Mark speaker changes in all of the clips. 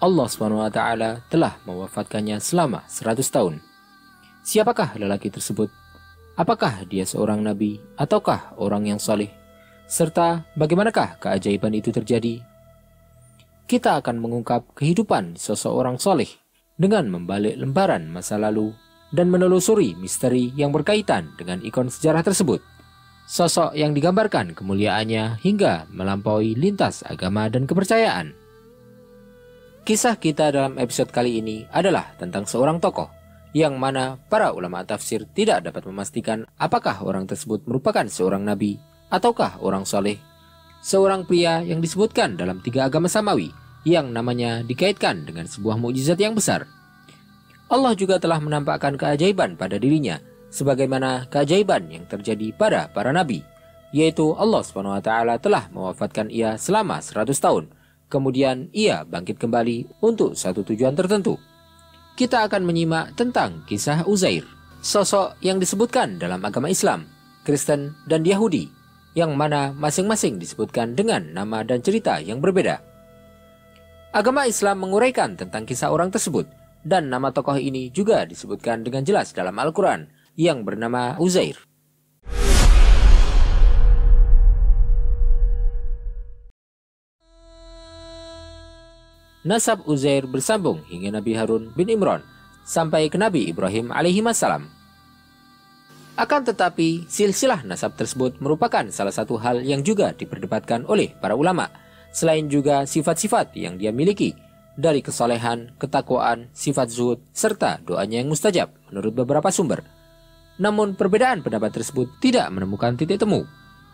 Speaker 1: Allah SWT telah mewafatkannya selama 100 tahun. Siapakah lelaki tersebut? Apakah dia seorang nabi ataukah orang yang saleh? Serta bagaimanakah keajaiban itu terjadi? Kita akan mengungkap kehidupan seseorang saleh dengan membalik lembaran masa lalu dan menelusuri misteri yang berkaitan dengan ikon sejarah tersebut. Sosok yang digambarkan kemuliaannya hingga melampaui lintas agama dan kepercayaan. Kisah kita dalam episode kali ini adalah tentang seorang tokoh yang mana para ulama tafsir tidak dapat memastikan apakah orang tersebut merupakan seorang nabi ataukah orang soleh. Seorang pria yang disebutkan dalam 3 agama samawi yang namanya dikaitkan dengan sebuah mukjizat yang besar. Allah juga telah menampakkan keajaiban pada dirinya sebagaimana keajaiban yang terjadi pada para nabi, yaitu Allah SWT telah mewafatkan ia selama 100 tahun. Kemudian ia bangkit kembali untuk satu tujuan tertentu. Kita akan menyimak tentang kisah Uzair, sosok yang disebutkan dalam agama Islam, Kristen, dan Yahudi, yang mana masing-masing disebutkan dengan nama dan cerita yang berbeda. Agama Islam menguraikan tentang kisah orang tersebut, dan nama tokoh ini juga disebutkan dengan jelas dalam Al-Quran, yang bernama Uzair. Nasab Uzair bersambung hingga Nabi Harun bin Imran sampai ke Nabi Ibrahim alaihissalam. Akan tetapi, silsilah nasab tersebut merupakan salah satu hal yang juga diperdebatkan oleh para ulama, selain juga sifat-sifat yang dia miliki, dari kesalehan, ketakwaan, sifat zuhud, serta doanya yang mustajab menurut beberapa sumber. Namun perbedaan pendapat tersebut tidak menemukan titik temu,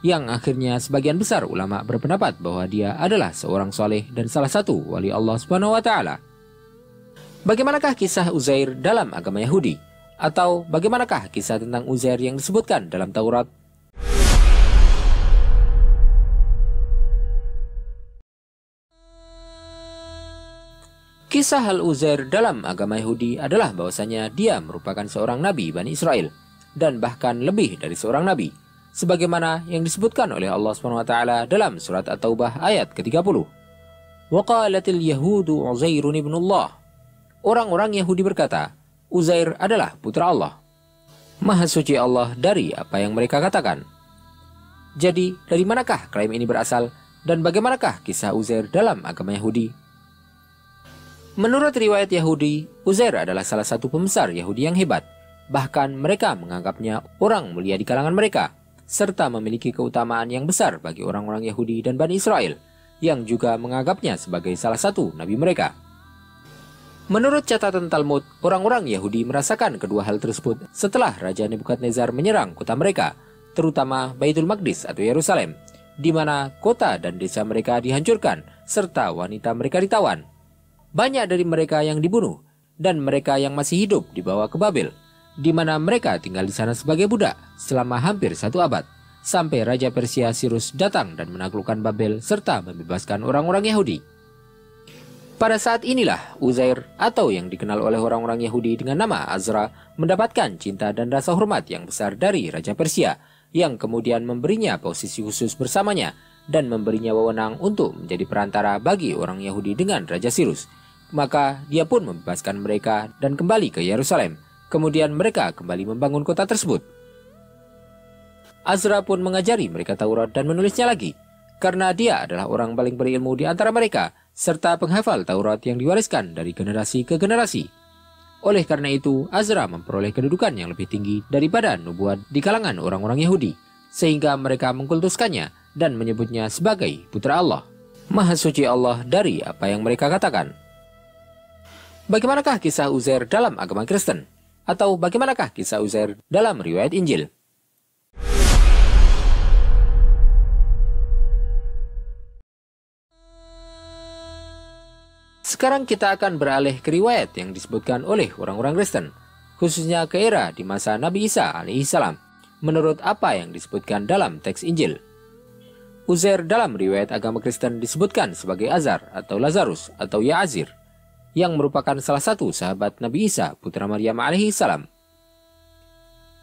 Speaker 1: yang akhirnya sebagian besar ulama berpendapat bahwa dia adalah seorang soleh dan salah satu wali Allah SWT. Bagaimanakah kisah Uzair dalam agama Yahudi? Atau bagaimanakah kisah tentang Uzair yang disebutkan dalam Taurat? Kisah Al-Uzair dalam agama Yahudi adalah bahwasanya dia merupakan seorang nabi Bani Israel, dan bahkan lebih dari seorang nabi, sebagaimana yang disebutkan oleh Allah SWT dalam surat At-Taubah ayat ke-30. Waqalatil Yahudu Uzairun ibnullah. Orang-orang Yahudi berkata, Uzair adalah putra Allah. Maha suci Allah dari apa yang mereka katakan. Jadi, dari manakah klaim ini berasal dan bagaimanakah kisah Uzair dalam agama Yahudi? Menurut riwayat Yahudi, Uzair adalah salah satu pembesar Yahudi yang hebat. Bahkan mereka menganggapnya orang mulia di kalangan mereka, serta memiliki keutamaan yang besar bagi orang-orang Yahudi dan Bani Israel, yang juga menganggapnya sebagai salah satu nabi mereka. Menurut catatan Talmud, orang-orang Yahudi merasakan kedua hal tersebut setelah Raja Nebukadnezar menyerang kota mereka, terutama Baitul Maqdis atau Yerusalem, di mana kota dan desa mereka dihancurkan, serta wanita mereka ditawan. Banyak dari mereka yang dibunuh, dan mereka yang masih hidup dibawa ke Babel, di mana mereka tinggal di sana sebagai budak selama hampir 1 abad, sampai Raja Persia Cyrus datang dan menaklukkan Babel serta membebaskan orang-orang Yahudi. Pada saat inilah Uzair, atau yang dikenal oleh orang-orang Yahudi dengan nama Azra, mendapatkan cinta dan rasa hormat yang besar dari Raja Persia, yang kemudian memberinya posisi khusus bersamanya dan memberinya wewenang untuk menjadi perantara bagi orang Yahudi dengan Raja Cyrus. Maka dia pun membebaskan mereka dan kembali ke Yerusalem. Kemudian mereka kembali membangun kota tersebut. Azra pun mengajari mereka Taurat dan menulisnya lagi, karena dia adalah orang paling berilmu di antara mereka, serta penghafal Taurat yang diwariskan dari generasi ke generasi. Oleh karena itu, Azra memperoleh kedudukan yang lebih tinggi daripada nubuat di kalangan orang-orang Yahudi, sehingga mereka mengkultuskannya dan menyebutnya sebagai putra Allah. Maha suci Allah dari apa yang mereka katakan. Bagaimanakah kisah Uzair dalam agama Kristen? Atau bagaimanakah kisah Uzair dalam riwayat Injil? Sekarang kita akan beralih ke riwayat yang disebutkan oleh orang-orang Kristen, khususnya ke era di masa Nabi Isa alaihissalam, menurut apa yang disebutkan dalam teks Injil. Uzair dalam riwayat agama Kristen disebutkan sebagai Azar atau Lazarus atau Ya'azir, yang merupakan salah satu sahabat Nabi Isa putra Maryam alaihissalam.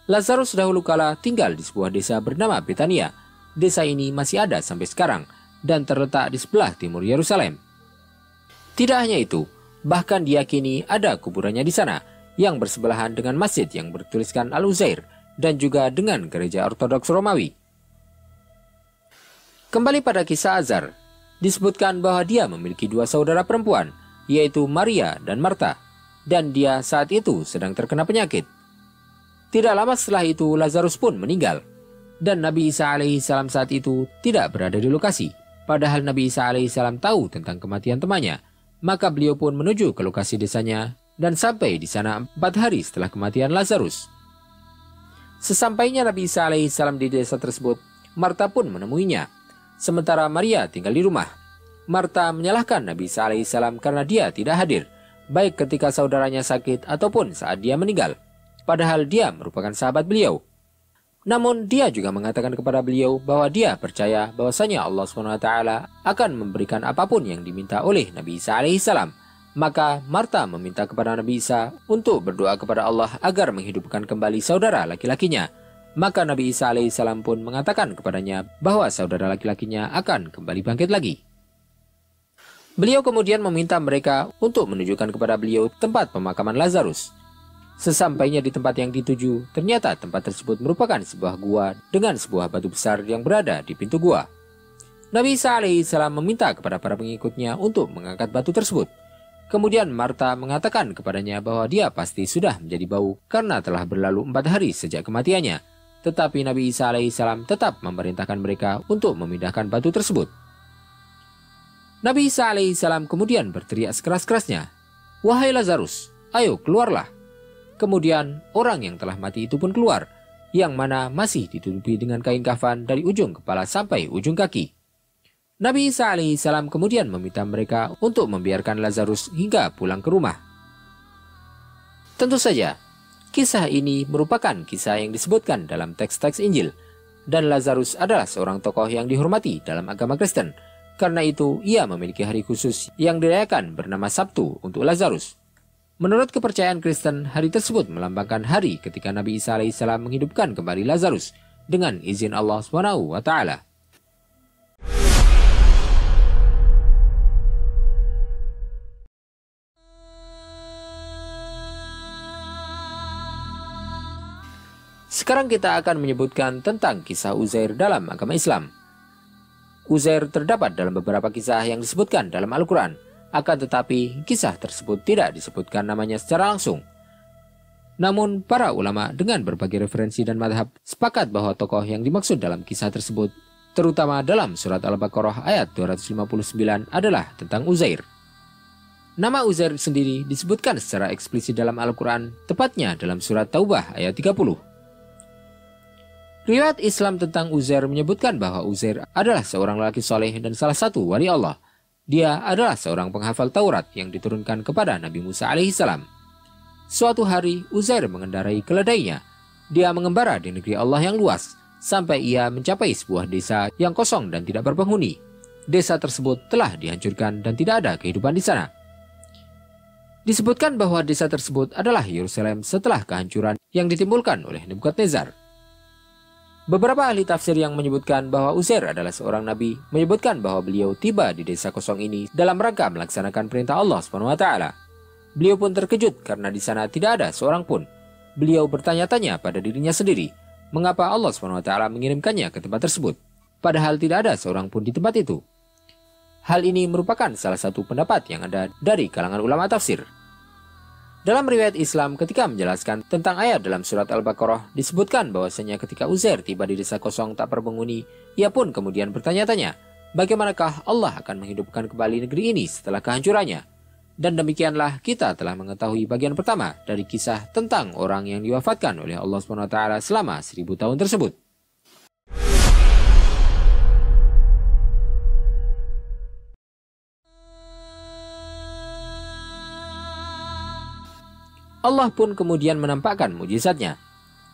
Speaker 1: Lazarus dahulu kala tinggal di sebuah desa bernama Betania. Desa ini masih ada sampai sekarang dan terletak di sebelah timur Yerusalem. Tidak hanya itu, Bahkan diyakini ada kuburannya di sana yang bersebelahan dengan masjid yang bertuliskan Al-Uzair dan juga dengan gereja Ortodoks Romawi. Kembali pada kisah Azar, disebutkan bahwa dia memiliki 2 saudara perempuan, yaitu Maria dan Marta, dan dia saat itu sedang terkena penyakit. Tidak lama setelah itu Lazarus pun meninggal, dan Nabi Isa alaihissalam saat itu tidak berada di lokasi. Padahal Nabi Isa alaihissalam tahu tentang kematian temannya, maka beliau pun menuju ke lokasi desanya dan sampai di sana 4 hari setelah kematian Lazarus. Sesampainya Nabi Isa alaihissalam di desa tersebut, Marta pun menemuinya, sementara Maria tinggal di rumah. Marta menyalahkan Nabi Isa alaihissalam karena dia tidak hadir, baik ketika saudaranya sakit ataupun saat dia meninggal, padahal dia merupakan sahabat beliau. Namun dia juga mengatakan kepada beliau bahwa dia percaya bahwasanya Allah SWT akan memberikan apapun yang diminta oleh Nabi Isa alaihissalam. Maka Marta meminta kepada Nabi Isa untuk berdoa kepada Allah agar menghidupkan kembali saudara laki-lakinya. Maka Nabi Isa alaihissalam pun mengatakan kepadanya bahwa saudara laki-lakinya akan kembali bangkit lagi. Beliau kemudian meminta mereka untuk menunjukkan kepada beliau tempat pemakaman Lazarus. Sesampainya di tempat yang dituju, ternyata tempat tersebut merupakan sebuah gua dengan sebuah batu besar yang berada di pintu gua. Nabi Isa alaihissalam meminta kepada para pengikutnya untuk mengangkat batu tersebut. Kemudian Marta mengatakan kepadanya bahwa dia pasti sudah menjadi bau karena telah berlalu 4 hari sejak kematiannya. Tetapi Nabi Isa alaihissalam tetap memerintahkan mereka untuk memindahkan batu tersebut. Nabi Isa alaihissalam kemudian berteriak sekeras-kerasnya, "Wahai Lazarus, ayo keluarlah." Kemudian orang yang telah mati itu pun keluar, yang mana masih ditutupi dengan kain kafan dari ujung kepala sampai ujung kaki. Nabi Isa alaihissalam kemudian meminta mereka untuk membiarkan Lazarus hingga pulang ke rumah. Tentu saja, kisah ini merupakan kisah yang disebutkan dalam teks-teks Injil, dan Lazarus adalah seorang tokoh yang dihormati dalam agama Kristen. Karena itu, ia memiliki hari khusus yang dirayakan bernama Sabtu untuk Lazarus. Menurut kepercayaan Kristen, hari tersebut melambangkan hari ketika Nabi Isa alaihissalam menghidupkan kembali Lazarus dengan izin Allah SWT. Sekarang kita akan menyebutkan tentang kisah Uzair dalam agama Islam. Uzair terdapat dalam beberapa kisah yang disebutkan dalam Al-Quran. Akan tetapi, kisah tersebut tidak disebutkan namanya secara langsung. Namun, para ulama dengan berbagai referensi dan madhab sepakat bahwa tokoh yang dimaksud dalam kisah tersebut, terutama dalam surat Al-Baqarah ayat 259 adalah tentang Uzair. Nama Uzair sendiri disebutkan secara eksplisit dalam Al-Quran, tepatnya dalam surat Taubah ayat 30. Riwayat Islam tentang Uzair menyebutkan bahwa Uzair adalah seorang lelaki soleh dan salah satu wali Allah. Dia adalah seorang penghafal Taurat yang diturunkan kepada Nabi Musa alaihissalam. Suatu hari, Uzair mengendarai keledainya. Dia mengembara di negeri Allah yang luas, sampai ia mencapai sebuah desa yang kosong dan tidak berpenghuni. Desa tersebut telah dihancurkan dan tidak ada kehidupan di sana. Disebutkan bahwa desa tersebut adalah Yerusalem setelah kehancuran yang ditimbulkan oleh Nebukadnezar. Beberapa ahli tafsir yang menyebutkan bahwa Uzair adalah seorang nabi menyebutkan bahwa beliau tiba di desa kosong ini dalam rangka melaksanakan perintah Allah SWT. Beliau pun terkejut karena di sana tidak ada seorang pun. Beliau bertanya-tanya pada dirinya sendiri, mengapa Allah SWT mengirimkannya ke tempat tersebut, padahal tidak ada seorang pun di tempat itu. Hal ini merupakan salah satu pendapat yang ada dari kalangan ulama tafsir. Dalam riwayat Islam, ketika menjelaskan tentang ayat dalam surat Al-Baqarah, disebutkan bahwasanya ketika Uzair tiba di desa kosong tak berpenghuni, ia pun kemudian bertanya-tanya, bagaimanakah Allah akan menghidupkan kembali negeri ini setelah kehancurannya? Dan demikianlah kita telah mengetahui bagian pertama dari kisah tentang orang yang diwafatkan oleh Allah SWT selama 1000 tahun tersebut. Allah pun kemudian menampakkan mujizatnya.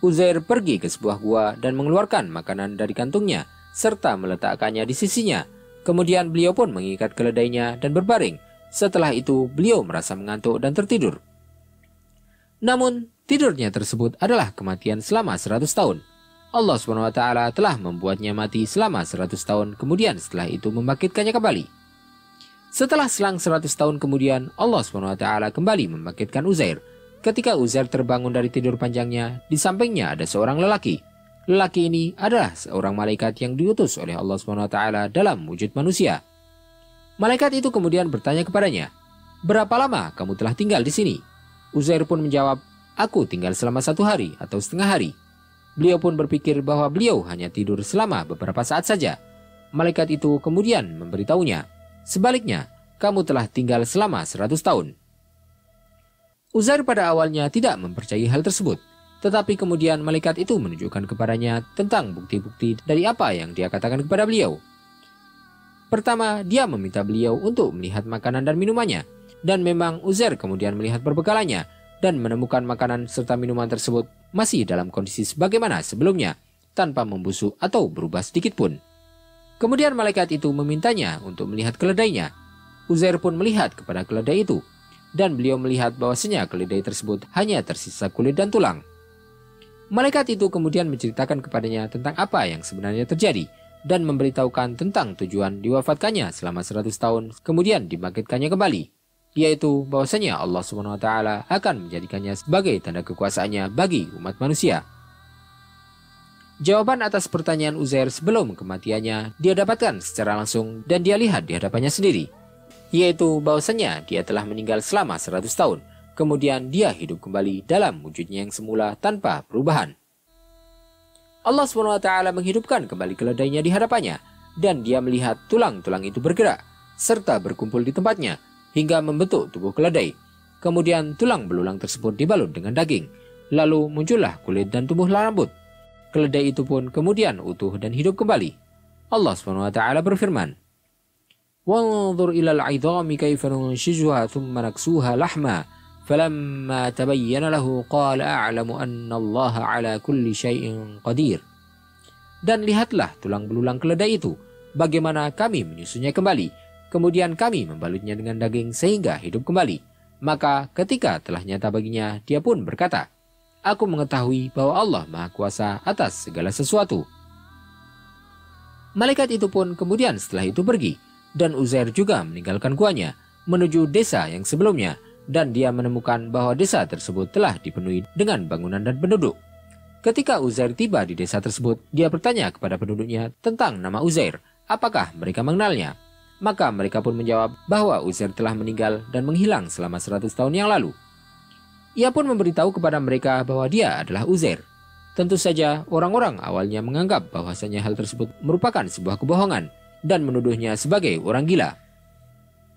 Speaker 1: Uzair pergi ke sebuah gua dan mengeluarkan makanan dari kantungnya, serta meletakkannya di sisinya. Kemudian beliau pun mengikat keledainya dan berbaring. Setelah itu beliau merasa mengantuk dan tertidur. Namun tidurnya tersebut adalah kematian selama 100 tahun. Allah SWT telah membuatnya mati selama 100 tahun, kemudian setelah itu membangkitkannya kembali. Setelah selang 100 tahun kemudian, Allah SWT kembali membangkitkan Uzair. Ketika Uzair terbangun dari tidur panjangnya, di sampingnya ada seorang lelaki. Lelaki ini adalah seorang malaikat yang diutus oleh Allah SWT dalam wujud manusia. Malaikat itu kemudian bertanya kepadanya, "Berapa lama kamu telah tinggal di sini?" Uzair pun menjawab, "Aku tinggal selama 1 hari atau setengah hari." Beliau pun berpikir bahwa beliau hanya tidur selama beberapa saat saja. Malaikat itu kemudian memberitahunya, "Sebaliknya, kamu telah tinggal selama 100 tahun. Uzair pada awalnya tidak mempercayai hal tersebut, tetapi kemudian malaikat itu menunjukkan kepadanya tentang bukti-bukti dari apa yang dia katakan kepada beliau. Pertama, dia meminta beliau untuk melihat makanan dan minumannya, dan memang Uzair kemudian melihat perbekalannya dan menemukan makanan serta minuman tersebut masih dalam kondisi sebagaimana sebelumnya, tanpa membusuk atau berubah sedikit pun. Kemudian malaikat itu memintanya untuk melihat keledainya. Uzair pun melihat kepada keledai itu, dan beliau melihat bahwasanya keledai tersebut hanya tersisa kulit dan tulang. Malaikat itu kemudian menceritakan kepadanya tentang apa yang sebenarnya terjadi, dan memberitahukan tentang tujuan diwafatkannya selama 100 tahun kemudian dibangkitkannya kembali, yaitu bahwasanya Allah SWT akan menjadikannya sebagai tanda kekuasaannya bagi umat manusia. Jawaban atas pertanyaan Uzair sebelum kematiannya dia dapatkan secara langsung dan dia lihat di hadapannya sendiri, yaitu bahwasanya dia telah meninggal selama 100 tahun, kemudian dia hidup kembali dalam wujudnya yang semula tanpa perubahan. Allah SWT menghidupkan kembali keledainya di hadapannya, dan dia melihat tulang-tulang itu bergerak, serta berkumpul di tempatnya, hingga membentuk tubuh keledai. Kemudian tulang belulang tersebut dibalut dengan daging, lalu muncullah kulit dan tumbuh rambut. Keledai itu pun kemudian utuh dan hidup kembali. Allah SWT berfirman, وانظر إلى العظام كيف ننشزها ثم نكسوها لحما فلما تبين له قال أعلم أن الله على كل شيء قدير. Dan lihatlah tulang belulang keledai itu, bagaimana kami menyusunnya kembali, kemudian kami membalutnya dengan daging sehingga hidup kembali. Maka ketika telah nyata baginya, dia pun berkata, "Aku mengetahui bahwa Allah Maha Kuasa atas segala sesuatu." Malaikat itu pun kemudian setelah itu pergi, dan Uzair juga meninggalkan guanya, menuju desa yang sebelumnya, dan dia menemukan bahwa desa tersebut telah dipenuhi dengan bangunan dan penduduk. Ketika Uzair tiba di desa tersebut, dia bertanya kepada penduduknya tentang nama Uzair, apakah mereka mengenalnya. Maka mereka pun menjawab bahwa Uzair telah meninggal dan menghilang selama 100 tahun yang lalu. Ia pun memberitahu kepada mereka bahwa dia adalah Uzair. Tentu saja orang-orang awalnya menganggap bahwasanya hal tersebut merupakan sebuah kebohongan, dan menuduhnya sebagai orang gila.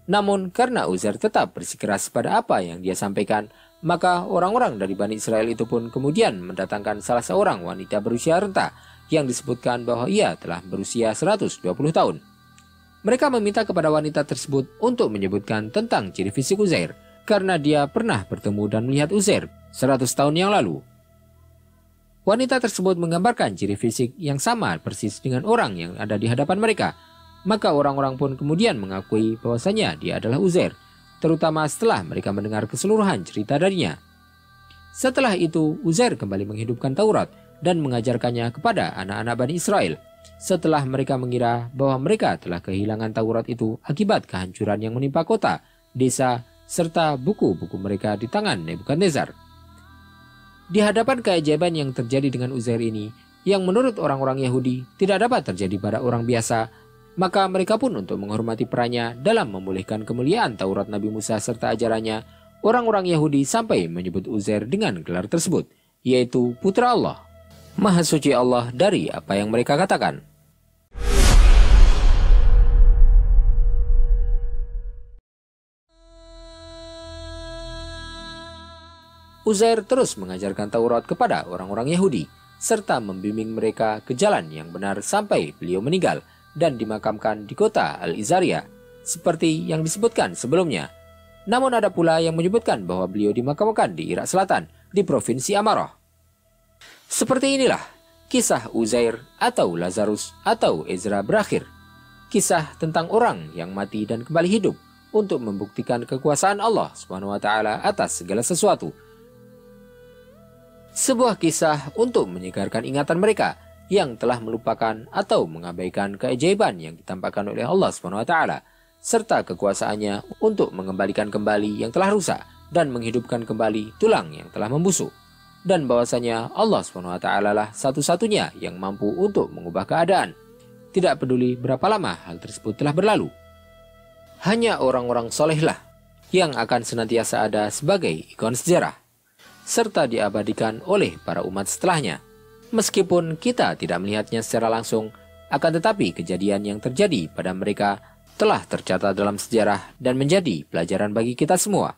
Speaker 1: Namun karena Uzair tetap bersikeras pada apa yang dia sampaikan, maka orang-orang dari Bani Israel itu pun kemudian mendatangkan salah seorang wanita berusia renta yang disebutkan bahwa ia telah berusia 120 tahun. Mereka meminta kepada wanita tersebut untuk menyebutkan tentang ciri fisik Uzair, karena dia pernah bertemu dan melihat Uzair 100 tahun yang lalu. Wanita tersebut menggambarkan ciri fisik yang sama persis dengan orang yang ada di hadapan mereka. Maka orang-orang pun kemudian mengakui bahwasanya dia adalah Uzair, terutama setelah mereka mendengar keseluruhan cerita darinya. Setelah itu, Uzair kembali menghidupkan Taurat dan mengajarkannya kepada anak-anak Bani Israel, setelah mereka mengira bahwa mereka telah kehilangan Taurat itu akibat kehancuran yang menimpa kota, desa, serta buku-buku mereka di tangan Nebukadnezar. Di hadapan keajaiban yang terjadi dengan Uzair ini, yang menurut orang-orang Yahudi tidak dapat terjadi pada orang biasa, maka mereka pun untuk menghormati perannya dalam memulihkan kemuliaan Taurat Nabi Musa serta ajarannya, orang-orang Yahudi sampai menyebut Uzair dengan gelar tersebut, yaitu Putra Allah. Maha suci Allah dari apa yang mereka katakan. Uzair terus mengajarkan Taurat kepada orang-orang Yahudi, serta membimbing mereka ke jalan yang benar sampai beliau meninggal dan dimakamkan di kota Al-Izariyah, seperti yang disebutkan sebelumnya. Namun ada pula yang menyebutkan bahwa beliau dimakamkan di Irak Selatan, di Provinsi Amarah. Seperti inilah kisah Uzair atau Lazarus atau Ezra berakhir. Kisah tentang orang yang mati dan kembali hidup untuk membuktikan kekuasaan Allah SWT atas segala sesuatu. Sebuah kisah untuk menyegarkan ingatan mereka yang telah melupakan atau mengabaikan keajaiban yang ditampakkan oleh Allah SWT, serta kekuasaannya untuk mengembalikan kembali yang telah rusak dan menghidupkan kembali tulang yang telah membusuk. Dan bahwasanya Allah SWT lah satu-satunya yang mampu untuk mengubah keadaan. Tidak peduli berapa lama hal tersebut telah berlalu. Hanya orang-orang solehlah yang akan senantiasa ada sebagai ikon sejarah, serta diabadikan oleh para umat setelahnya. Meskipun kita tidak melihatnya secara langsung, akan tetapi kejadian yang terjadi pada mereka telah tercatat dalam sejarah dan menjadi pelajaran bagi kita semua.